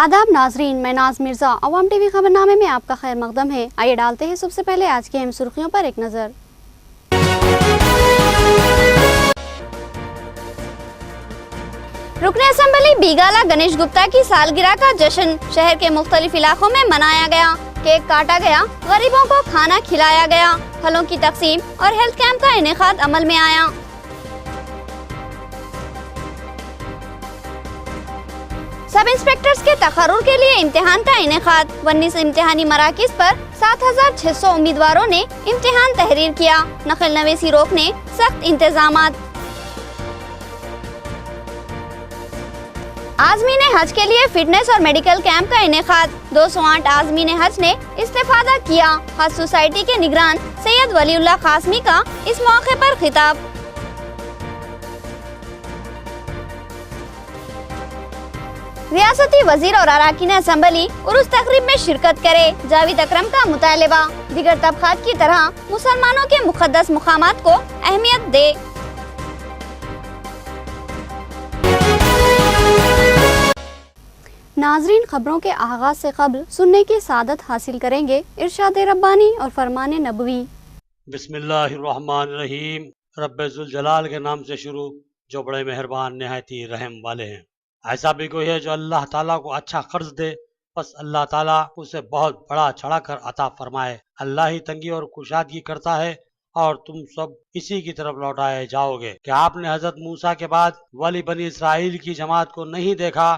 आदाब नाजरीन, मैं नाज मिर्जा। अवाम टीवी खबरनामे में आपका खैर मकदम है। आइए डालते हैं सबसे पहले आज की अहम सुर्खियों पर एक नजर। रुकने असेंबली बीगाला गणेश गुप्ता की सालगिरह का जश्न शहर के मुख्तलिफ इलाकों में मनाया गया। केक काटा गया, गरीबों को खाना खिलाया गया, फलों की तकसीम और हेल्थ कैंप का इनेकाद अमल में आया। सब इंस्पेक्टर्स के तकर्रुर के लिए इम्तिहान का इनेकाद। 19 इम्तिहानी मराकिज पर 7600 उम्मीदवारों ने इम्तिहान तहरीर किया। नकल नवेसी रोकने सख्त इंतजामात। आज़मीन हज के लिए फिटनेस और मेडिकल कैंप का इनेकाद। 208 आज़मीन हज ने इस्तेफादा किया। हज सोसाइटी के निगरान सैयद वलीउल्लाह कासमी का इस मौके पर खिताब। रियासती वजीर और अराकीन असेंबली उरुस तकरीब में शिरकत करे, जावेद अकरम का मुतालबा। दीगर तबकात की तरह मुसलमानों के मुकद्दस मुकामात को अहमियत दे। नाजरीन, खबरों के आगाज से कबल सुनने की सादत हासिल करेंगे इरशाद रब्बानी और फरमान नबवी। बिस्मिल्लाहिर्रहमानिर्रहीम। रब्बे जुल जलाल के नाम से शुरू, जो बड़े मेहरबान निहायत ही रहम वाले हैं। ऐसा भी कोई है जो अल्लाह ताला को अच्छा कर्ज दे, बस अल्लाह ताला उसे बहुत बड़ा चढ़ा कर अता फरमाए। अल्लाह ही तंगी और कुशादगी करता है और तुम सब इसी की तरफ लौटाए जाओगे। क्या आपने हजरत मूसा के बाद वली बनी इसराइल की जमात को नहीं देखा,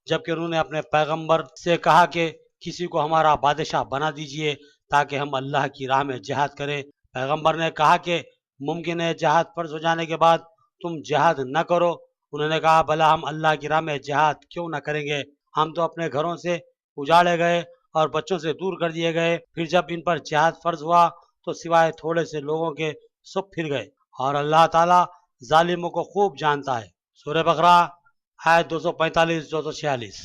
जबकि उन्होंने अपने पैगंबर से कहा कि किसी को हमारा बादशाह बना दीजिए ताकि हम अल्लाह की राह में जिहाद करें। पैगंबर ने कहा कि मुमकिन है जिहाद फर्ज हो जाने के बाद तुम जिहाद न करो। उन्होंने कहा, भला हम अल्लाह की राह में जिहाद क्यों न करेंगे? हम तो अपने घरों से उजाड़े गए और बच्चों से दूर कर दिए गए। फिर जब इन पर जिहाद फर्ज हुआ तो सिवाय थोड़े से लोगों के सब फिर गए और अल्लाह ताला जालिमों को खूब जानता है। सूरह बकरा आयत 245-246।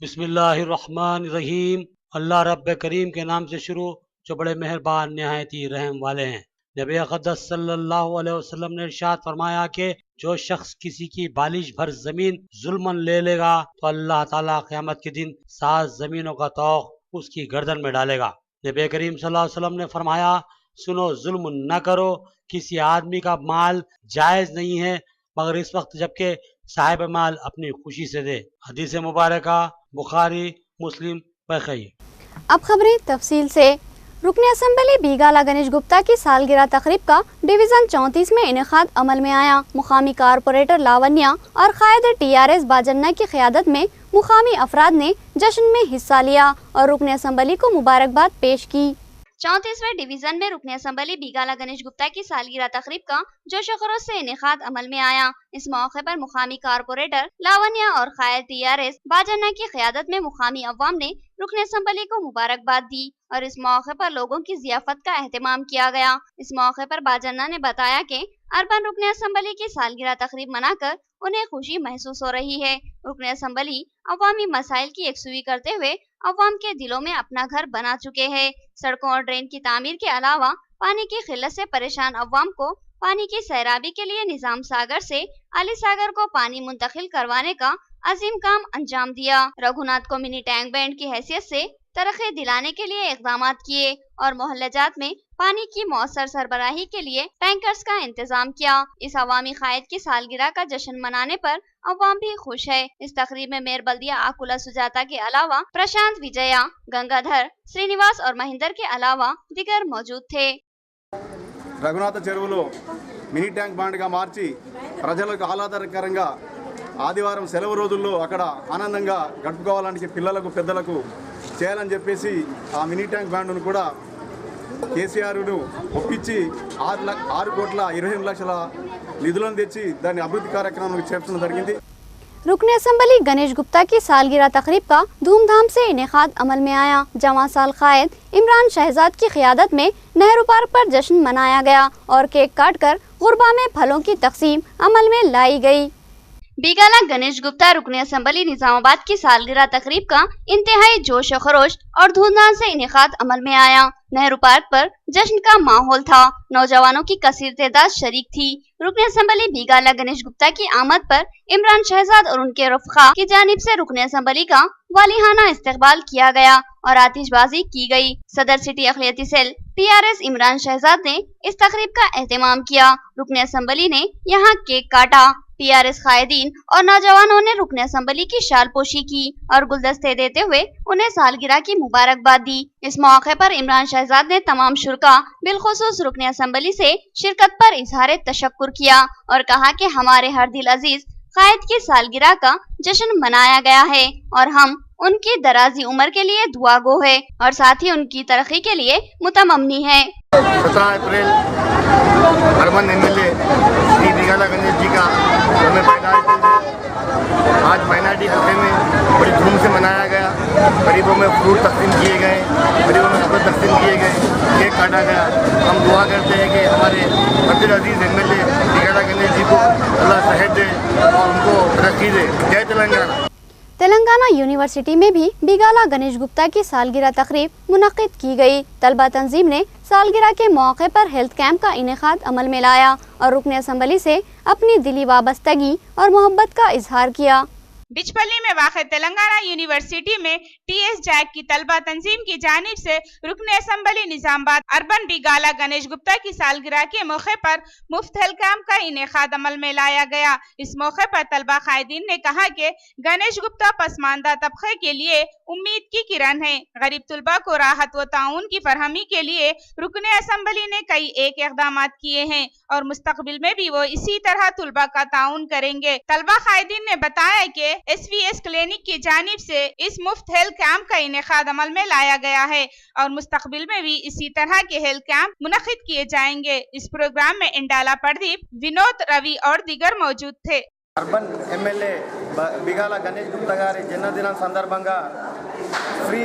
बिस्मिल्लाहिर्रहमानिर्रहीम। अल्लाह रब्बे करीम के नाम से शुरू, जो बड़े मेहरबान निहायत ही रहम वाले हैं। नबी अक़दस सल्लल्लाहु अलैहि वसल्लम ने इरशाद फरमाया कि जो शख्स किसी की बालिश भर जमीन जुल्मन ले लेगा तो अल्लाह ताला क़यामत के दिन 7 जमीनों का तौक़ उसकी गर्दन में डालेगा। नबी करीम सल्लल्लाहु अलैहि वसल्लम ने फरमाया, सुनो, जुल्म न करो। किसी आदमी का माल जायज़ नहीं है मगर इस वक्त जबकि साहिब माल अपनी खुशी से दे। हदीस मुबारका बुखारी मुस्लिम बखई। अब खबरें तफसील से। रुकने असेंबली बीगाला गणेश गुप्ता की सालगिरह तकरीब का डिवीज़न 34 में इनेकाद अमल में आया। मुकामी कारपोरेटर लावण्या और कायद TRS बाजन्ना की क़यादत में मुकामी अफराद ने जश्न में हिस्सा लिया और रुकने असेंबली को मुबारकबाद पेश की। 34वें डिवीजन में रुकने असेंबली बीगाला गणेश गुप्ता की सालगिरह तकरीब का जोश खरोश से इनेकाद अमल में आया। इस मौके पर मुकामी कारपोरेटर लावण्या और कायद TRS बाजन्ना की क़यादत में मुकामी अवाम ने रुकने असेंबली को मुबारकबाद दी और इस मौके पर लोगों की ज़ियाफ़त का एहतमाम किया गया। इस मौके पर बाजन्ना ने बताया कि अर्बन रुकने असेंबली की सालगिरह तकरीब मनाकर उन्हें खुशी महसूस हो रही है। रुकने असेंबली अवामी मसाइल की यकसुई करते हुए अवाम के दिलों में अपना घर बना चुके हैं। सड़कों और ड्रेन की तामीर के अलावा पानी की किल्लत से परेशान अवाम को पानी की सैराबी के लिए निजाम सागर से अली सागर को पानी मुंतकिल करवाने का अजीम काम अंजाम दिया। रघुनाथ को मिनी टैंक बैंड की हैसियत से तरक्की दिलाने के लिए इक़दामात किए और मोहल्लाजात में पानी की मौसर सरबराही के लिए टैंकर्स का इंतजाम किया। इस अवामी कायद की सालगिरह का जश्न मनाने पर अवाम भी खुश है। इस तकरीब में मेयर बल्दिया आकुला सुजाता के अलावा प्रशांत, विजया, गंगाधर, श्रीनिवास और महेंद्र के अलावा दिगर मौजूद थे। రఘునాథ చెరువులో మినీ ట్యాంక్ బాండ్గా మార్చి ప్రజలకు ఆహ్లాదకరంగా ఆదివారం సెలవు రోజుల్లో అక్కడ ఆనందంగా గడుపుకోవాలని పిల్లలకు పెద్దలకు చేయాలని చెప్పేసి ఆ మినీ ట్యాంక్ బాండ్ను కూడా కేసీఆర్ను ఒప్పించి 6,28,00,000 నిధులను తెచ్చి దాన్ని అభివృద్ధి కార్యక్రమానికి చేర్చడం జరిగింది। रुकने असेंबली गणेश गुप्ता की सालगिरह तकरीब का धूमधाम से इनेकाद अमल में आया। जवां साल कायद इमरान शहजाद की क़यादत में नेहरू पार्क पर जश्न मनाया गया और केक काटकर गुरबा में फलों की तकसीम अमल में लाई गई। बीगाला गणेश गुप्ता रुकने असेंबली निजामाबाद की सालगिरह तकरीब का इंतहाई जोश खरोश और धूमधाम से इनेकाद अमल में आया। नेहरू पार्क पर जश्न का माहौल था। नौजवानों की कसीर तादाद शरीक थी। रुकन असम्बली बीगाला गणेश गुप्ता की आमद पर इमरान शहजाद और उनके रफ़्क़ा की जानिब से रुकन असम्बली का वालिहाना इस्तकबाल किया गया और आतिशबाजी की गई। सदर सिटी अक़लियती सेल TRS इमरान शहजाद ने इस तकरीब का एहतमाम किया। रुकन असम्बली ने यहाँ केक काटा। TRS कायदीन और नौजवानों ने रुकन असम्बली की शाल पोशी की और गुलदस्ते देते हुए उन्हें सालगिरह की मुबारकबाद दी। इस मौके पर इमरान शहजाद ने तमाम शुरका बिलखुसूस रुकन असम्बली से शिरकत पर इजहार तशक्कुर किया और कहा कि हमारे हर दिल अजीज कायद की सालगिरह का जश्न मनाया गया है और हम उनकी दराजी उम्र के लिए दुआ गो है और साथ ही उनकी तरक्की के लिए मुतमन्नी है। 17 अप्रैल अर्बन MLA श्री बीगाला गणेश जी का हमें पैदाइश आज माइनॉरिटी हल्के में बड़ी धूम से मनाया गया। गरीबों में फ्रूट तकसीम किए गए, गरीबों में कपड़े तकसीम किए गए, केक काटा गया। हम दुआ करते हैं कि हमारे अब्दुल अजीज MLA बीगाला गणेश जी को अल्लाह सेहत दे और उनको तरक्की दे। जय तेलंगाना। तेलंगाना यूनिवर्सिटी में भी बीगाला गणेश गुप्ता की सालगिरह तकरीब मुनक्किद की गई। तलबा तंजीम ने सालगिरह के मौके पर हेल्थ कैंप का इनेकाद अमल में लाया और रुकन असम्बली से अपनी दिली वाबस्तगी और मोहब्बत का इजहार किया। बिचपल्ली में वाक़ तेलंगाना यूनिवर्सिटी में TS जैक की तलबा तंजीम की जानिब से रुकन असम्बली निजामाबाद अर्बन बीगाला गणेश गुप्ता की सालगिरह के मौके पर मुफ्त हेल्थ कैंप का इनेकाद अमल में लाया गया। इस मौके पर तलबा कायदीन ने कहा कि गणेश गुप्ता पसमानदा तबके के लिए उम्मीद की किरण है। गरीब तलबा को राहत व ताउन की फरहमी के लिए रुकन असम्बली ने कई इक़दाम किए हैं और मुस्तकबिल में भी वो इसी तरह तलबा का ताउन करेंगे। तलबा कायदीन ने बताया कि SVS क्लिनिक की जानिब से इस मुफ्त हेल्थ कैंप का इनेकाद अमल में लाया गया है और मुस्तकबिल में भी इसी तरह के हेल्थ कैंप मुनक्किद किए जाएंगे। इस प्रोग्राम में इंडाला प्रदीप, विनोद, रवि और दीगर मौजूद थे। अर्बन MLA बीगाला गणेश गुप्ता గారి జన్మదినం సందర్భంగా ఫ్రీ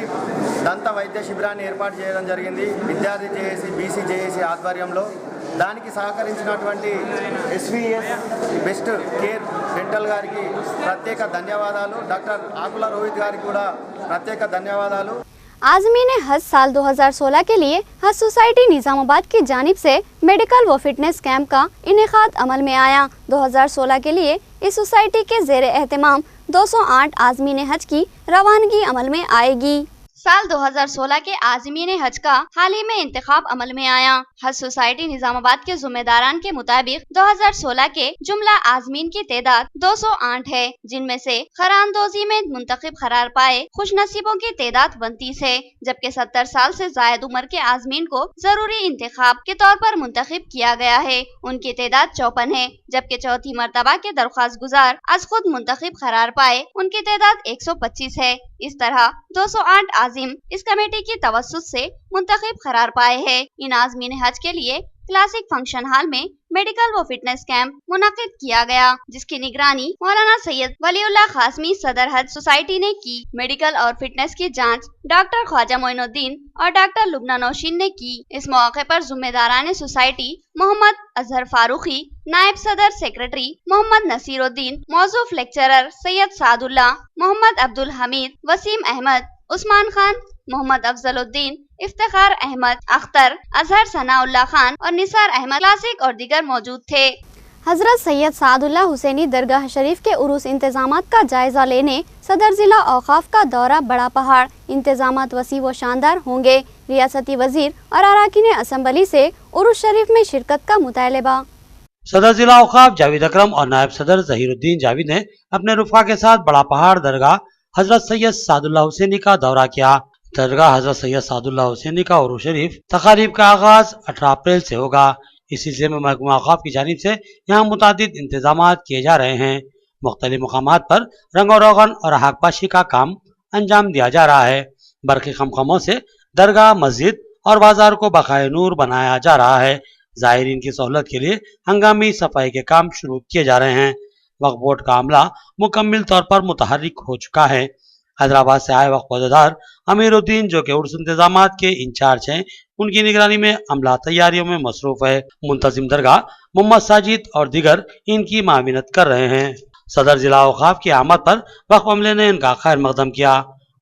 దంత వైద్య శిబిరాన్ని ఏర్పాటు చేయడం జరిగింది విద్యార్థి జేఏసీ BC జేఏసీ ఆధ్వర్యంలో। దానికి సహకరించినటువంటి SVS బెస్ట్ కేర్ డెంటల్ గారికి ప్రత్యేక ధన్యవాదాలు। డాక్టర్ ఆకుల రోహిత్ గారికి కూడా ప్రత్యేక ధన్యవాదాలు। आज़मीन हज साल 2016 के लिए हज सोसाइटी निजामाबाद की जानिब से मेडिकल व फिटनेस कैंप का इनेकाद अमल में आया। 2016 के लिए इस सोसाइटी के ज़ेर एहतमाम 208 आज़मीन हज की रवानगी अमल में आएगी। साल 2016 के आज़मीन हज का हाल ही में इंतखाब अमल में आया। हज सोसाइटी निजामाबाद के जिम्मेदारान के मुताबिक 2016 के जुमला आज़मीन की तादाद 208 है, जिनमें से खरानदोजी में मुंतखब करार पाए खुशनसीबों की तादाद 32 है, जबकि 70 साल से जायद उम्र के आज़मीन को जरूरी इंतखाब के तौर पर मुंतखब किया गया है। उनकी तादाद 54 है, जबकि चौथी मरतबा के दरख्वास्त गुजार आज खुद मुंतखब करार पाए उनकी तादाद 125 है। इस तरह 208 आज़िम इस कमेटी की तवस्सुत से मुंतखब करार पाए हैं। इन आज़मीन हज के लिए क्लासिक फंक्शन हॉल में मेडिकल व फिटनेस कैंप मुनक्किद किया गया, जिसकी निगरानी मौलाना सैयद वलीउल्लाह खासमी सदर हज सोसाइटी ने की। मेडिकल और फिटनेस की जांच डॉक्टर ख्वाजा मोइनुद्दीन और डॉक्टर लुबना नौशीन ने की। इस मौके पर जिम्मेदारान सोसाइटी मोहम्मद अजहर फारूकी, नायब सदर सेक्रेटरी मोहम्मद नसीरुद्दीन, मौजूफ लेक्चरर सैयद सादुल्ला, मोहम्मद अब्दुल हमीद, वसीम अहमद, उस्मान खान, मोहम्मद अफजलुद्दीन, इफ्तिखार अहमद, अख्तर, अजहर सनाउल्लाह खान और निसार अहमद क्लासिक और दीगर मौजूद थे। हजरत सैयद सादुल्लाह हुसैनी दरगाह शरीफ के उरूस इंतजामात का जायजा लेने सदर जिला औकाफ का दौरा बड़ा पहाड़। इंतजामात वसी व शानदार होंगे। रियासती वजीर और अराकीन असम्बली से उरूस शरीफ में शिरकत का मुतालबा। सदर जिला औकाफ जावेद अकरम और नायब सदर जहीरुद्दीन जावेद ने अपने रुफा के साथ बड़ा पहाड़ दरगाह हजरत सैयद सादुल्लाह हुसैनी का दौरा किया। दरगाह हजरत सैयद सादुल्लाह हुसैनी का उरूस शरीफ तकारीब का आगाज 18 अप्रैल से होगा। इस सिलसिले में महकमा औकाफ की जानिब से यहाँ मुतादिद इंतजामात किए जा रहे हैं। मुख्तलिफ मकामात पर रंग और रोगन और हाकपाशी का काम अंजाम दिया जा रहा है। बरक़ी खमखमों से दरगाह, मस्जिद और बाजार को बकाए नूर बनाया जा रहा है। ज़ाहिरीन की सहूलत के लिए हंगामी सफाई के काम शुरू किए जा रहे हैं। वक्फ बोर्ड का अमला मुकम्मल तौर पर मुतहर्रिक हो चुका है। हैदराबाद से आए वक्फ अहदेदार अमीरुद्दीन, जो कि उर्स इंतजामात के इंचार्ज हैं, उनकी निगरानी में अमला तैयारियों में मसरूफ है। मुंतजिम दरगाह मोहम्मद साजिद और दीगर इनकी माविनत कर रहे हैं। सदर जिला औकाफ की आमद पर वक्फ अमले ने इनका खैर मकदम किया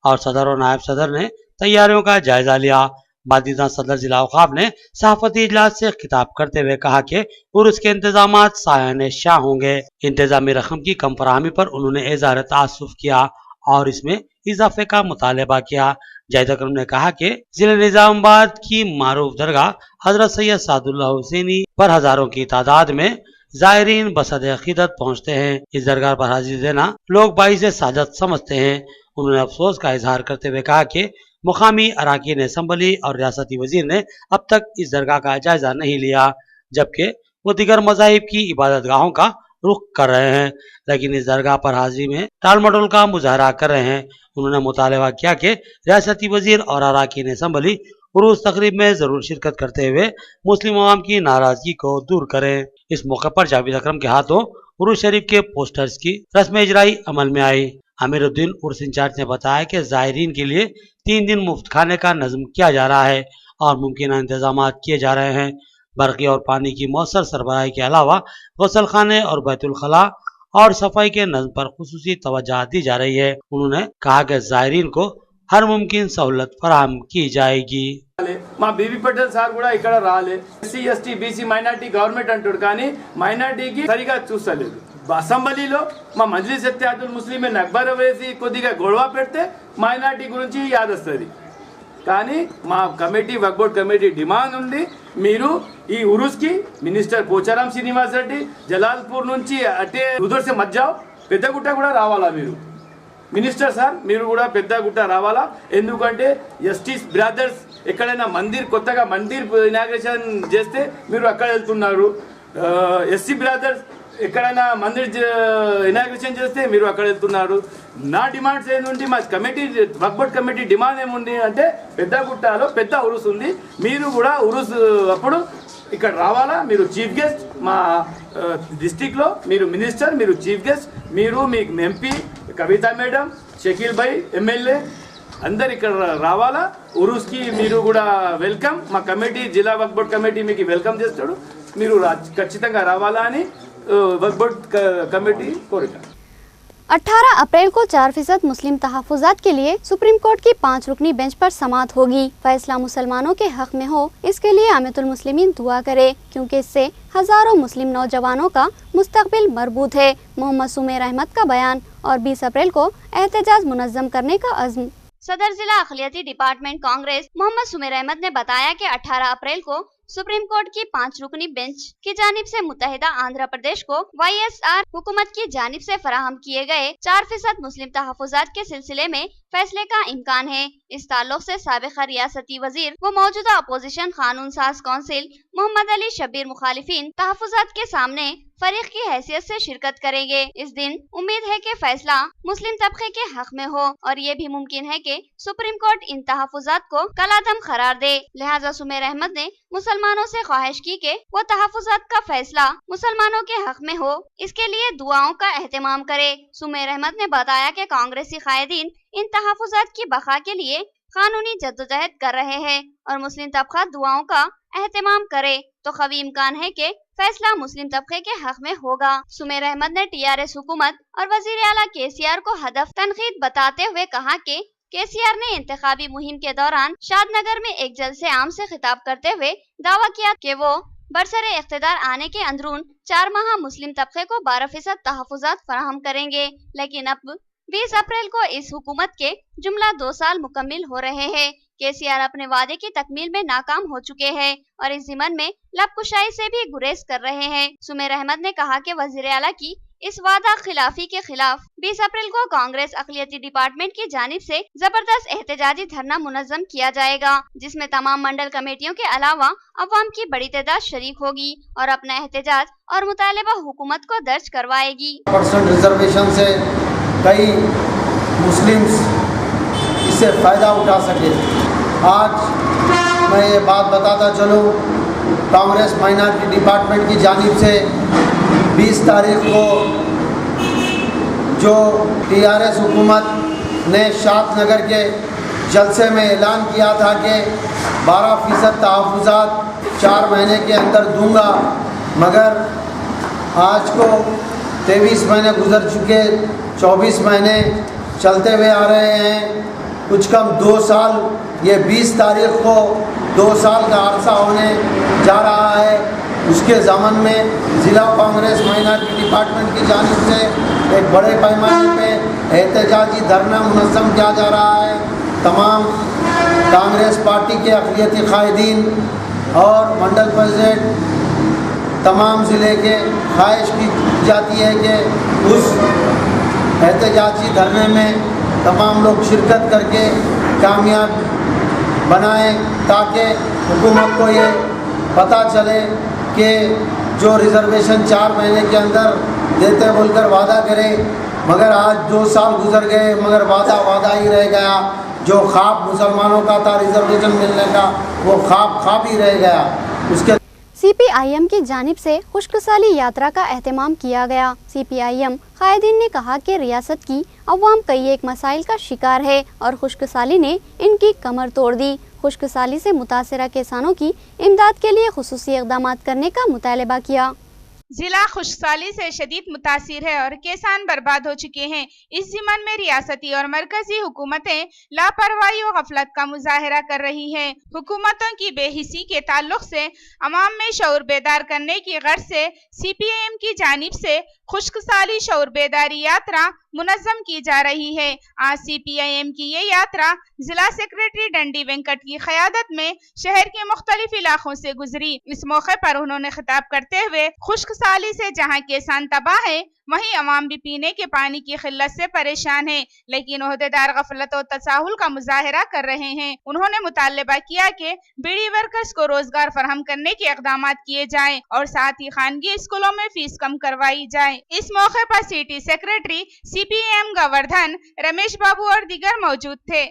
और सदर और नायब सदर ने तैयारियों का जायजा लिया। बादिदा सदर जिला औकाफ ने सहाफती इजलास से खिताब करते हुए कहा कि उर्स के इंतजामात सायाने शाह होंगे। इंतजामी रकम की कम फराहमी पर उन्होंने इज़हार तासुफ किया और इसमें इजाफे का मुतालबा किया। जाहिद अकरम ने कहा कि जिले निजामाबाद की मारूफ दरगाह हजरत सैयद सादुल्लाह हुसैनी पर हजारों की तादाद में ज़ायरीन बसद अकीदत पहुँचते हैं। इस दरगाह पर हाजिरी देना लोग बाइज़ सादत समझते हैं। उन्होंने अफसोस का इजहार करते हुए कहा कि मुकामी अराकीन असम्बली और रियासती वजीर ने अब तक इस दरगाह का जायजा नहीं लिया, जबकि वो दीगर मज़ाहिब की इबादत गाहों का रुख कर रहे हैं, लेकिन इस दरगाह पर हाजिरी में टाल मटोल का मुजाहरा कर रहे हैं। उन्होंने मुतालबा किया कि रियासती वजीर और अराकीन असम्बली उरूस तकरीब में जरूर शिरकत करते हुए मुस्लिम अवाम की नाराजगी को दूर करें। इस मौके पर जावेद अकरम के हाथों उरूस शरीफ के पोस्टर्स की रस्म इजराई अमल में आई। अमीरुद्दीन उर्स इंचार्ज ने बताया कि ज़ायरीन के लिए 3 दिन मुफ्त खाने का नज़म किया जा रहा है और मुमकिन इंतजाम किए जा रहे हैं। बरक़ी और पानी की मौसर सरबराही के अलावा गसल खाने और बैतुल खला और सफाई के नज़म पर खुसूसी तवज्जो दी जा रही है। उन्होंने कहा कि ज़ायरीन को हर मुमकिन सहूलत फराहम की जाएगी। మా బీబీ పటేల్ సార్ కూడా ఇక్కడ రాలే. SC ST BC minority government అంటాడు కానీ మైనార్టీకి సరిగా చూస్తలేదు. అసెంబ్లీలో మా మజ్లిస్ ఇత్తెహాదుల్ ముస్లిమీన్ అక్బర్ వేసి కొద్దిగా గొడవ పెడితే మైనార్టీ గురించి యాదొస్తుంది. కానీ మా కమిటీ వక్ఫ్ బోర్డ్ కమిటీ డిమాండ్ ఉంది, మీరు ఈ ఉరుస్కి మినిస్టర్ పోచారాం శ్రీనివాస్ రెడ్డి జలాల్పూర్ నుంచి అటే ఉదర్ సే మత్ జాओ, పెద్దగుట్ట కూడా రావాలా మీరు మినిస్టర్ సార్, మీరు కూడా పెద్దగుట్ట రావాలా. ఎందుకంటే జస్టిస్ బ్రదర్స్ ఎక్కడైనా మందిర్ కొత్తగా మందిర్ ఇనాగ్రేషన్ చేస్తే మీరు అక్కడ వెళ్తున్నారు. ఎస్సీ బ్రదర్స్ ఎక్కడైనా మందిర్ ఇనాగ్రేషన్ చేస్తే మీరు అక్కడ వెళ్తున్నారు. నా డిమాండ్స్ ఏంటంటే మా కమిటీ వక్ఫ్ బోర్డ్ కమిటీ డిమాండ్ ఏముంది అంటే పెద్దగుట్టలో పెద్ద ఉరుస్ ఉంది, మీరు కూడా ఉరుస్ అప్పుడు ఇక్కడ రావాలా. మీరు చీఫ్ గెస్ట్ మా డిస్టిక్లో, మీరు మినిస్టర్, మీరు చీఫ్ గెస్ట్, మీరు మీ ఎంపీ కవిత మేడం, షకీల్ భాయ్ ఎమ్మెల్యే అందరు ఇక్కడ రావాలా. ఉరుస్కి మీరు కూడా వెల్కమ్. మా కమిటీ జిల్లా వక్ఫ్ బోర్డ్ కమిటీ మీకు వెల్కమ్ చేస్తాడు, మీరు ఖచ్చితంగా రావాలా అని वक्फ बोर्ड कमेटी कोरेगा। 18 अप्रैल को 4% मुस्लिम तहफ़्फ़ुज़ात के लिए सुप्रीम कोर्ट की 5 रुकनी बेंच पर समाअत होगी। फैसला मुसलमानों के हक में हो, इसके लिए आमितुल मुस्लिमीन दुआ करे, क्योंकि इससे हज़ारों मुस्लिम नौजवानों का मुस्तक़बिल मरबूत है। मोहम्मद सुमेर अहमद का बयान। और 20 अप्रैल को एहतजाज मुनज़्ज़म करने का अज़्म। सदर जिला अक़लियती डिपार्टमेंट कांग्रेस मोहम्मद सुमेर अहमद ने बताया कि 18 अप्रैल को सुप्रीम कोर्ट की 5 रुकनी बेंच की जानिब से मुत्तहिदा आंध्र प्रदेश को YSR हुकूमत की जानिब से फराहम किए गए 4% मुस्लिम तहफ़्फ़ुज़ात के सिलसिले में फैसले का इम्कान है। इस ताल्लुक से साबिक़ा रियासती वजीर व मौजूदा अपोजिशन कानून साज कौंसिल मोहम्मद अली शब्बीर मुखालिफिन तहफ़्फ़ुज़ात के सामने फरीक की हैसियत से शिरकत करेंगे। इस दिन उम्मीद है कि फैसला मुस्लिम तबके के हक में हो और ये भी मुमकिन है कि सुप्रीम कोर्ट इन तहफ़्फ़ुज़ात को कलादम करार दे। लिहाजा सुमेर अहमद ने मुसलमानों से ख्वाहिश की कि वो तहफ़्फ़ुज़ात का फैसला मुसलमानों के हक में हो, इसके लिए दुआओं का एहतमाम करे। सुमेर अहमद ने बताया कि कांग्रेसी कायदीन इन तहफ़्फ़ुज़ात की बका के लिए कानूनी जद्दोजहद कर रहे हैं और मुस्लिम तबका दुआओं का एहतमाम करे तो कवी इम्कान है कि फैसला मुस्लिम तबके के हक में होगा। सुमेर अहमद ने TRS हुकूमत और वजीर आला KCR को हदफ तनकीद बताते हुए कहा कि KCR ने इंतखाबी मुहिम के दौरान शादनगर में एक जलसे आम से खिताब करते हुए दावा किया कि वो बरसरे इख्तिदार आने के अंदरून 4 माह मुस्लिम तबके को 12% तहफ़्फ़ुज़ात फराहम करेंगे, लेकिन अब 20 अप्रैल को इस हुकूमत के जुमला 2 साल मुकम्मिल हो रहे हैं। KCR अपने वादे की तकमील में नाकाम हो चुके हैं और इस ज़िमन में लबकुशाई से भी गुरेज कर रहे हैं। सुमेर अहमद ने कहा कि वज़ीर आला की इस वादा खिलाफी के खिलाफ 20 अप्रैल को कांग्रेस अक़लियती डिपार्टमेंट की जानिब से जबरदस्त एहतजाजी धरना मुनज़्ज़म किया जाएगा, जिसमें तमाम मंडल कमेटियों के अलावा अवाम की बड़ी तादाद शरीक होगी और अपना एहतजाज और मुतालबा हुकूमत को दर्ज करवाएगी। % रिजर्वेशन से कई मुस्लिम्स इससे फ़ायदा उठा सके। आज मैं ये बात बताता चलूँ, कांग्रेस माइनॉरिटी डिपार्टमेंट की जानिब से 20 तारीख को जो TRS हुकूमत ने शादनगर के जलसे में ऐलान किया था कि 12% तहफ़्फ़ुज़ात 4 महीने के अंदर दूंगा, मगर आज को 23 महीने गुजर चुके, 24 महीने चलते हुए आ रहे हैं। कुछ कम 2 साल, ये 20 तारीख को 2 साल का अरसा होने जा रहा है। उसके ज़मन में ज़िला कांग्रेस माइनॉरिटी डिपार्टमेंट की जानिब से एक बड़े पैमाने पे एहतजाजी धरना मुनज़्ज़म किया जा रहा है। तमाम कांग्रेस पार्टी के अक़लियती कायदीन और मंडल प्रेसिडेंट तमाम ज़िले के ख्वाहिश की जाती है कि उस एहतजाजी धरने में तमाम लोग शिरकत करके कामयाब बनाएं, ताकि हुकूमत को ये पता चले कि जो रिज़र्वेशन 4 महीने के अंदर देते बोलकर वादा करे, मगर आज 2 साल गुजर गए मगर वादा ही रह गया। जो ख्वाब मुसलमानों का था रिज़र्वेशन मिलने का, वो ख्वाब ही रह गया। उसके CPIM की जानिब से खुश्कसाली यात्रा का एहतमाम किया गया। CPIM कायदीन ने कहा कि रियासत की अवाम कई एक मसाइल का शिकार है और खुश्कसाली ने इनकी कमर तोड़ दी। खुश्कसाली से मुतासरा किसानों की इमदाद के लिए खुसूसी इक़दामात करने का मुतालबा किया। जिला खुशहाली से शदीद मुतासिर है और किसान बर्बाद हो चुके हैं। इस ज़िमन में रियासती और मरकजी हुकूमतें लापरवाही और गफलत का मुजाहरा कर रही हैं। हुकूमतों की बेहिसी के ताल्लुक से अवाम में शऊर बेदार करने की गर्ज से CPIM की जानिब से खुश्कसाली शऊर बेदारी यात्रा मुनज़्ज़म की जा रही है। आज CPIM की ये यात्रा जिला सेक्रेटरी डंडी वेंकट की क़यादत में शहर के मुख्तलिफ इलाकों से गुजरी। इस मौके पर उन्होंने खिताब करते हुए खुश्कसाली से जहाँ किसान तबाह है, वहीं अवाम भी पीने के पानी की किल्लत से परेशान है, लेकिन ओहदेदार गफलत और तसाहुल का मुजाहरा कर रहे हैं। उन्होंने मुतालबा किया कि बीड़ी वर्कर्स को रोजगार फराहम करने के इक़दामात किए जाएं और साथ ही खानगी स्कूलों में फीस कम करवाई जाए। इस मौके पर सिटी सेक्रेटरी CPIM गवर्धन रमेश बाबू और दीगर मौजूद थे।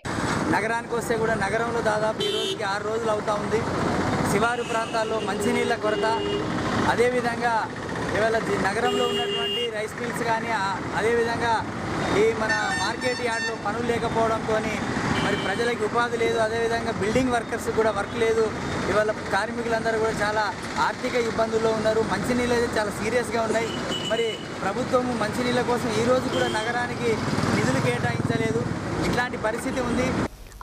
నగరానికి వస్తే కూడా నగరంలో దాదాపు ఈ రోజుకి 6 రోజులు అవుతా ఉంది। శివారు ప్రాంతాల్లో మంచినీళ్ళ కొరత, అదేవిధంగా ఇవాళ నగరంలో ఉన్నటువంటి రైస్ మిల్స్ కానీ అదేవిధంగా ఈ మన మార్కెట్ యార్డ్లో పనులు లేకపోవడంతో మరి ప్రజలకు ఉపాధి లేదు, అదేవిధంగా బిల్డింగ్ వర్కర్స్ కూడా వర్క్ లేదు। ఇవాళ కార్మికులందరూ కూడా చాలా ఆర్థిక ఇబ్బందుల్లో ఉన్నారు। మంచినీళ్ళు అయితే చాలా సీరియస్గా ఉన్నాయి। మరి ప్రభుత్వం మంచినీళ్ళ కోసం ఈ రోజు కూడా నగరానికి నిధులు కేటాయించలేదు। ఇట్లాంటి పరిస్థితి ఉంది।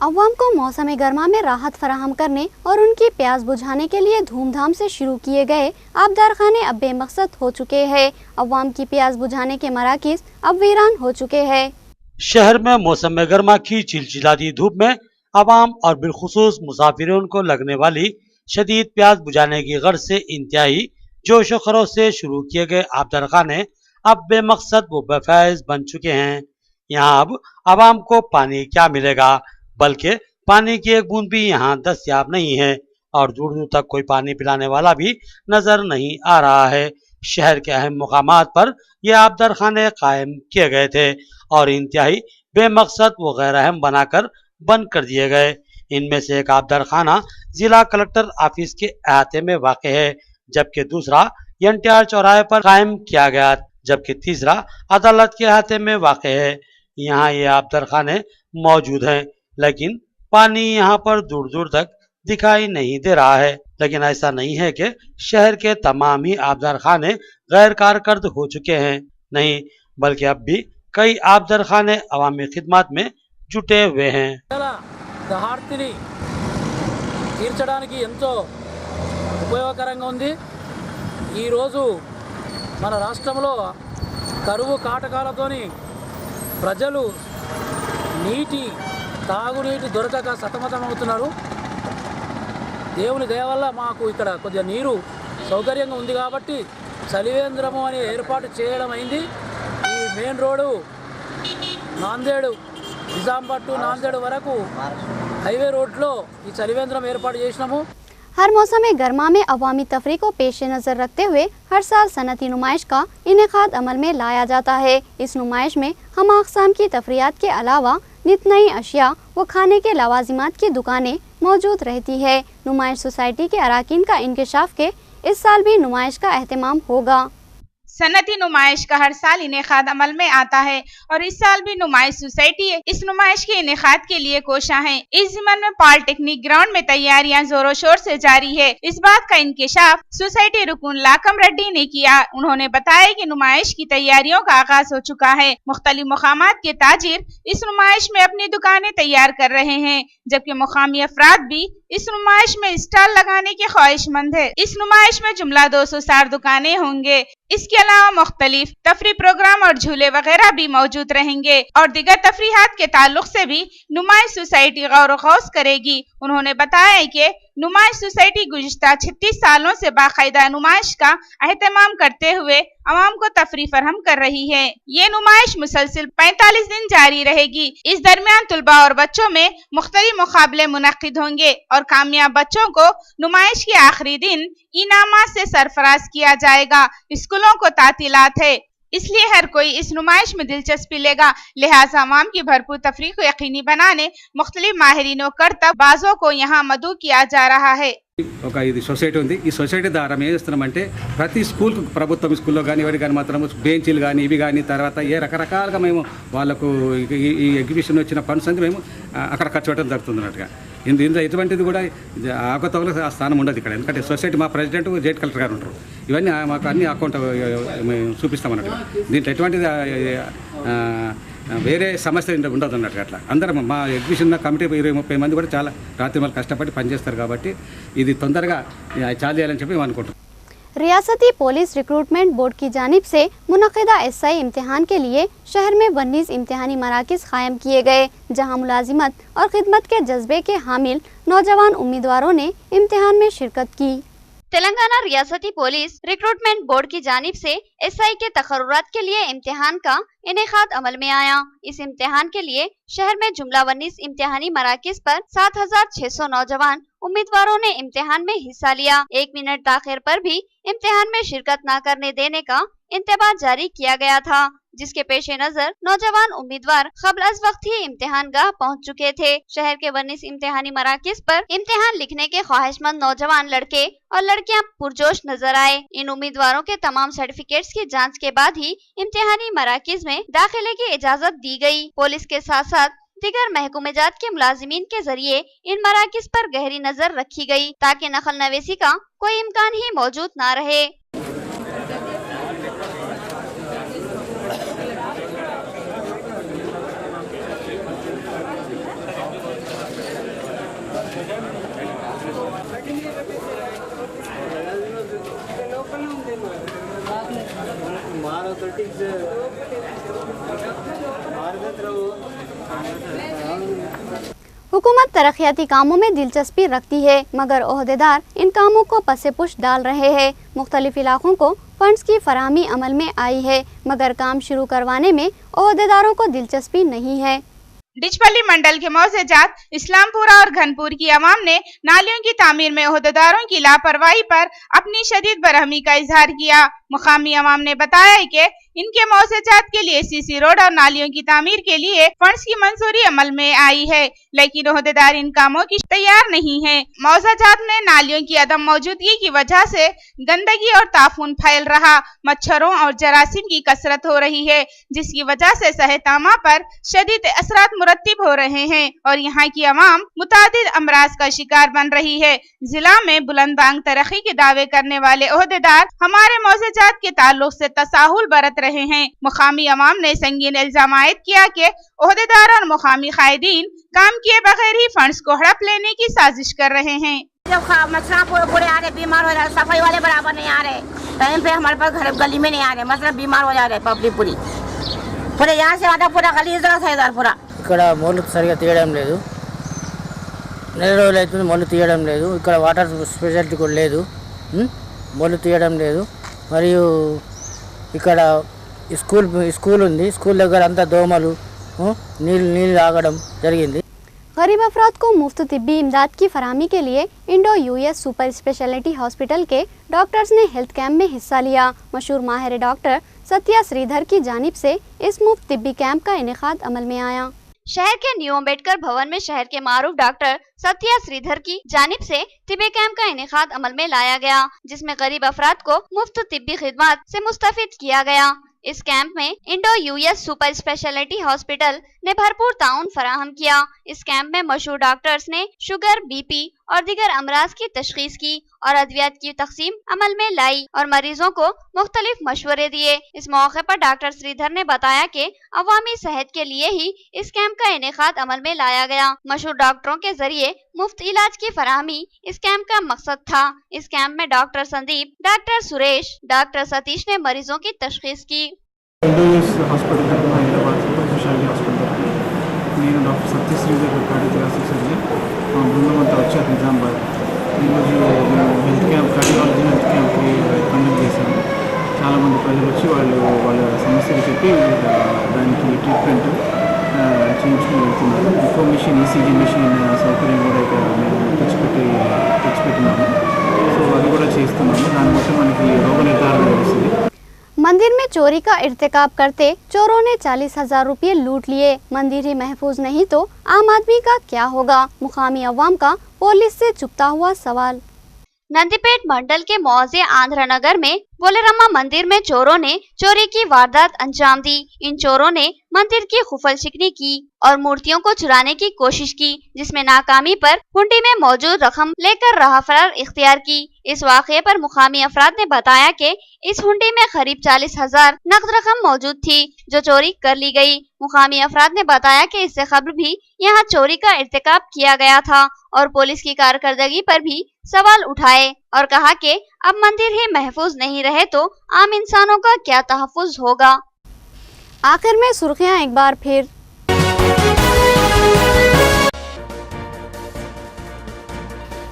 अवाम को मौसम गर्मा में राहत फराहम करने और उनकी प्यास बुझाने के लिए धूमधाम से शुरू किए गए आबदार खाने अब बेमकसद हो चुके हैं। अवाम की प्यास बुझाने के मराकिज अब वीरान हो चुके हैं। शहर में मौसम गर्मा की चिलचिलाती धूप में अवाम और बिलखुसूस मुसाफिरों को लगने वाली शदीद प्यास बुझाने की गर्ज से इंतहाई जोश व खरोश से शुरू किए गए आबदार खाने अब बेमकसद व बेफैज बन चुके हैं। यहाँ अब अवाम को पानी क्या मिलेगा, बल्कि पानी की एक बूंद भी यहाँ दस्तयाब नहीं है और दूर दूर तक कोई पानी पिलाने वाला भी नजर नहीं आ रहा है। शहर के अहम मुकामात पर यह आबदार खाने कायम किए गए थे और इंतहाई बेमकसद व गैर अहम बनाकर बंद कर दिए गए। इनमें से एक आबदार खाना जिला कलेक्टर ऑफिस के अहाते में वाक़ है, जबकि दूसरा NTR चौराहे पर कायम किया गया, जबकि तीसरा अदालत के अहाते में वाक़ है। यहाँ ये आबदार खाने मौजूद हैं, लेकिन पानी यहाँ पर दूर दूर तक दिखाई नहीं दे रहा है। लेकिन ऐसा नहीं है कि शहर के तमाम ही आबदार खाने गैर कारकर्द हो चुके हैं, नहीं, बल्कि अब भी कई आबदार खाने अवामी खिदमत में जुटे हुए हैं। దహార్తిని తీర్చడానికి ఎంతో ఉపయోగకరంగా ఉంది। ఈరోజు మన రాష్ట్రంలో కరువు కాటకాలతోని ప్రజలు తాగునీటి దొరకక సతమతమవుతున్నారు। దేవుని దయ వల్ల మాకు ఇక్కడ కొద్దిగా నీరు సౌకర్యంగా ఉంది కాబట్టి చలివేంద్రము అనే ఏర్పాటు చేయడం అయింది। ఈ main road Nanded Nizamabad to Nanded వరకు హైవే రోడ్లో ఈ చలివేంద్రం ఏర్పాటు చేసినాము। हर मौसम गर्मा में अवामी तफरी को पेश नज़र रखते हुए हर साल सनती नुमाइश का इनेकाद अमल में लाया जाता है। इस नुमाइश में हम अक़साम की तफरियात के अलावा नित नई अशिया व खाने के लवाजिमात की दुकानें मौजूद रहती है। नुमाइश सोसाइटी के अराकीन का इंकशाफ के इस साल भी नुमाइश का एहतमाम होगा। सनती नुमाइश का हर साल इनेकाद अमल में आता है और इस साल भी नुमाइश सोसाइटी इस नुमाइश के इनेकाद के लिए कोशा है। इस ज़िम्मन में पॉलिटेक्निक ग्राउंड में तैयारियां जोरों शोर से जारी है। इस बात का इंकिशाफ सोसाइटी रुकन लाकम रेड्डी ने किया। उन्होंने बताया कि नुमाइश की तैयारियों का आगाज हो चुका है। मुख्तलिफ मुकामात के ताजिर इस नुमाइश में अपनी दुकानें तैयार कर रहे हैं, जबकि मुकामी अफराद भी इस नुमाइश में स्टॉल लगाने के ख्वाहिशमंद है। इस नुमाइश में जुमला 260 दुकानें होंगे। इसके अलावा मुख्तलिफ तफरी प्रोग्राम और झूले वगैरह भी मौजूद रहेंगे और दिगर तफरीहात के ताल्लुक से भी नुमाइश सोसाइटी गौर गौस करेगी। उन्होंने बताया कि नुमाइश सोसाइटी गुज़िश्ता 36 सालों से बाकायदा नुमाइश का एहतमाम करते हुए अवाम को तफरी फरहम कर रही है। ये नुमाइश मुसलसिल 45 दिन जारी रहेगी। इस दरमियान तुलबा और बच्चों में मुख्तलिफ मुकाबले मुनक्किद होंगे और कामयाब बच्चों को नुमाइश के आखिरी दिन इनामात से सरफराज किया जाएगा। स्कूलों को तातीलात है, इसलिए हर कोई इस नुमाइश में दिलचस्पी लेगा। लिहाजा अवाम की भरपूर तफरीक को यकीनी बनाने मुख्तलिफ माहिरीन करतब बाजों को यहाँ मदऊ किया जा रहा है। ఒక ఇది సొసైటీ ఉంది। ఈ సొసైటీ ద్వారా మేము ఏం చేస్తున్నామంటే ప్రతి స్కూల్కు ప్రభుత్వం స్కూల్లో కానీ ఎవరికి కానీ మాత్రం బెంచీలు కానీ ఇవి కానీ తర్వాత ఏ రకరకాలుగా మేము వాళ్ళకు ఈ ఎగ్జిబిషన్ వచ్చిన ఫండ్స్ అంతా మేము అక్కడ ఖర్చు పెట్టడం జరుగుతుంది అన్నట్టుగా। ఇందులో ఎటువంటిది కూడా ఆగతవలకు ఆ స్థానం ఉండదు ఇక్కడ, ఎందుకంటే సొసైటీ మా ప్రెసిడెంట్ జెడ్ కలెక్టర్ గారు ఉంటారు। ఇవన్నీ మాకు అన్ని అకౌంట్ మేము చూపిస్తాం అన్నట్టుగా। దీంట్లో ఎటువంటిది వేరే సమస్య ఉండదు అన్నట్టుగా। అట్లా అందరం మా ఎగ్జిబిషన్ కమిటీ 20-30 మంది కూడా చాలా రాత్రి వాళ్ళు కష్టపడి పనిచేస్తారు కాబట్టి ఇది తొందరగా చాలు చేయాలని చెప్పి మేము అనుకుంటున్నాం। रियासती पुलिस रिक्रूटमेंट बोर्ड की जानिब से मुनक़िदा एसआई इम्तिहान के लिए शहर में 19 इम्तिहानी मराकिज़ कायम किए गए, जहां मुलाजिमत और खिदमत के जज्बे के हामिल नौजवान उम्मीदवारों ने इम्तिहान में शिरकत की। तेलंगाना रियासती पुलिस रिक्रूटमेंट बोर्ड की जानिब से एसआई के तकर्रुरात के लिए इम्तिहान का इनेकाद अमल में आया। इस इम्तिहान के लिए शहर में जुमला 19 इम्तिहानी मराकिज़ पर 7600 नौजवान उम्मीदवारों ने इम्तिहान में हिस्सा लिया। 1 मिनट ताखिर पर भी इम्तिहान में शिरकत न करने देने का इंतबाह जारी किया गया था, जिसके पेश नजर नौजवान उम्मीदवार क़ब्ल अज़ वक्त ही इम्तिहान गाह पहुँच चुके थे। शहर के 19 इम्तिहानी मराकिज़ पर इम्तिहान लिखने के ख्वाहिशमंद नौजवान लड़के और लड़कियां पुरजोश नजर आए। इन उम्मीदवारों के तमाम सर्टिफिकेट्स की जांच के बाद ही इम्तिहानी मराकिज़ में दाखिले की इजाजत दी गई। पुलिस के साथ साथ दिगर महकूमेजात के मुलाजिमीन के जरिए इन मराकिज़ पर गहरी नजर रखी गई, ताकि नकल नवेसी का कोई इम्कान ही मौजूद न रहे। हुकूमत तरक्याती कामों में दिलचस्पी रखती है, मगर ओहदेदार इन कामों को पसे-पुश डाल रहे हैं। मुख्तलिफ इलाकों को फंड्स की फराहमी अमल में आई है, मगर काम शुरू करवाने में ओहदेदारों को दिलचस्पी नहीं है। डिचपल्ली मंडल के मौजेजात इस्लामपुरा और घनपुर की आवाम ने नालियों की तामीर में ओहदेदारों की लापरवाही पर अपनी शदीद बरहमी का इजहार किया। मुकामी आवाम ने बताया कि इनके मौजेजात के लिए सीसी रोड और नालियों की तामीर के लिए फंड्स की मंजूरी अमल में आई है, लेकिन ओहदेदार इन कामों की तैयार नहीं है। मौजेजात में नालियों की अदम मौजूदगी की वजह से गंदगी और ताफून फैल रहा, मच्छरों और जरासीम की कसरत हो रही है, जिसकी वजह से सेहत-ए-आमा पर शदीद असरात मुरत्तिब हो रहे हैं और यहाँ की आवाम मुतादिद अमराज का शिकार बन रही है। जिला में बुलंदांग तरक्की के दावे करने वाले ओहदेदार हमारे मौजेजात के ताल्लुक से तसाहुल बरत रहे हैं। मुकामी अवाम ने संगीन इल्जाम आयद किया कि ओहदेदार और मुकामी कायदीन काम किए बगैर ही फंड्स को हड़प लेने की साजिश कर रहे हैं। जब मच्छर पूरे आ रहे, बीमार हो रहे, सफाई वाले बराबर नहीं आ रहे, टाइम पे हमारे पास घर गली में नहीं आ रहे, मतलब बीमार हो जा रहे पब्लिक पूरी पूरे यहाँ से आधा पूरा गली इधर पूरा। ఇక్కడ మొలు సరిగా తీయడం లేదు, నెల రోజులు అవుతుంది మొలు తీయడం లేదు, ఇక్కడ వాటర్ స్పెషాలిటీ కూడా లేదు, మొలు తీయడం లేదు। మరియు ఇక్కడ స్కూల్ ఉంది, స్కూల్ దగ్గర అంతా దోమలు నీళ్ళు ఆగడం జరిగింది। गरीब अफराद को मुफ्त तिब्बी इमदाद की फराहमी के लिए Indo US super speciality hospital के डॉक्टर्स ने हेल्थ कैंप में हिस्सा लिया। मशहूर माहिर डॉक्टर सत्या श्रीधर की जानिब से इस मुफ्त तिब्बी कैंप का इनेकाद अमल में आया। शहर के न्यू अम्बेडकर भवन में शहर के मारूफ डॉक्टर सत्या श्रीधर की जानिब से तिब्बी कैंप का इनेकाद अमल में लाया गया, जिसमें गरीब अफराद को मुफ्त तिब्बी खिदमत से मुस्तफिद किया गया। इस कैंप में Indo US super speciality hospital ने भरपूर ताउन फराहम किया। इस कैंप में मशहूर डॉक्टर्स ने शुगर, बीपी और दीगर अमराज की तशखीस की और अद्वियात की तकसीम अमल में लाई और मरीजों को मुख्तलिफ मशवरे दिए। इस मौके पर डॉक्टर श्रीधर ने बताया कि अवामी सेहत के लिए ही इस कैंप का इनेकाद अमल में लाया गया। मशहूर डॉक्टरों के जरिए मुफ्त इलाज की फराहमी इस कैंप का मकसद था। इस कैंप में doctor Sandeep, doctor Suresh, doctor Satish ने मरीजों की तशखीस की। Hospital Hyderabad super speciality hospital నేను doctor Satya Sridhar cardiologist surgeon మా బృందం అంతా వచ్చారు నిజామాబాద్. ఈరోజు మేము హెల్త్ క్యాంప్, కార్డియాలజీ హెల్త్ క్యాంప్కి కండక్ట్ చేశాము. చాలామంది ప్రజలు వచ్చి వాళ్ళ సమస్యలు చెప్పి దానికి ట్రీట్మెంట్ చేయించుకుని వెళ్తున్నారు. ఇంకో మిషన్, ఈసీజీ మిషన్ సౌకర్యం కూడా ఇక్కడ మేము తెచ్చిపెట్టినాము. సో అది కూడా చేస్తున్నాము. దాని మొత్తం మనకి రోగ నిర్ధారణ తెలుస్తుంది. मंदिर में चोरी का इर्तिकाब करते चोरों ने 40,000 रुपये लूट लिए। मंदिर ही महफूज नहीं तो आम आदमी का क्या होगा? मुकामी अवाम का पुलिस से चुपता हुआ सवाल। नंदीपेट मंडल के मौजे आंध्र नगर में बोलेरम्मा मंदिर में चोरों ने चोरी की वारदात अंजाम दी। इन चोरों ने मंदिर की खुफल शिकनी की और मूर्तियों को चुराने की कोशिश की, जिसमें नाकामी पर हुंडी में मौजूद रकम लेकर राह फरार इख्तियार की। इस वाक़ये पर मुकामी अफराद ने बताया कि इस हुंडी में करीब 40,000 नकद रकम मौजूद थी, जो चोरी कर ली गई। मुकामी अफराद ने बताया कि इससे कबल भी यहाँ चोरी का इर्तिकाब किया गया था और पुलिस की कारकर्दगी पर भी सवाल उठाए और कहा कि अब मंदिर ही महफूज नहीं रहे तो आम इंसानों का क्या तहफ़्फ़ुज़ होगा। आखिर में सुर्खियां एक बार फिर।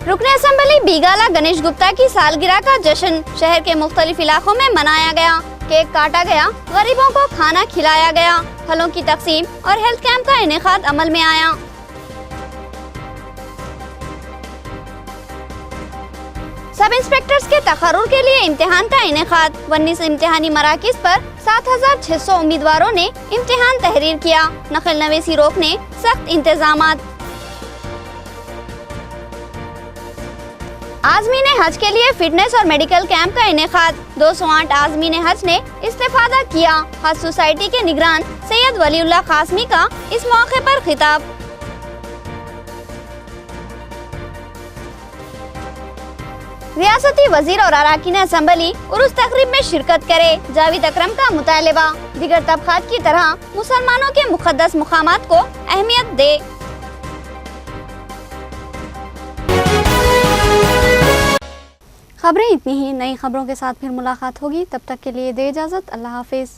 रुकने असेंबली बीगाला गणेश गुप्ता की सालगिरह का जश्न शहर के मुख्तलिफ इलाकों में मनाया गया। केक काटा गया, गरीबों को खाना खिलाया गया, फलों की तकसीम और हेल्थ कैंप का इनेकाद अमल में आया। सब इंस्पेक्टर्स के तकर्रुर के लिए इम्तिहान का इनेकाद। 19 इम्तिहानी मराकिज पर 7,600 उम्मीदवारों ने इम्तिहान तहरीर किया। नकल नवीसी रोकने सख्त इंतजामात। आज़मीन हज के लिए फिटनेस और मेडिकल कैंप का इनेकाद। 208 आज़मीन हज ने इस्तेफादा किया। हज सोसाइटी के निगरान सैयद वलीउल्लाह कासमी का इस मौके पर खिताब। रियासती वजीर और अराकीन असेंबली उरुस तकरीब में शिरकत करे, जावेद अकरम का मुतालबा। दीगर तबकात की तरह मुसलमानों के मुक़द्दस मुकामात को अहमियत दे। खबरें इतनी ही। नई खबरों के साथ फिर मुलाकात होगी, तब तक के लिए दे इजाज़त। अल्लाह हाफिज़।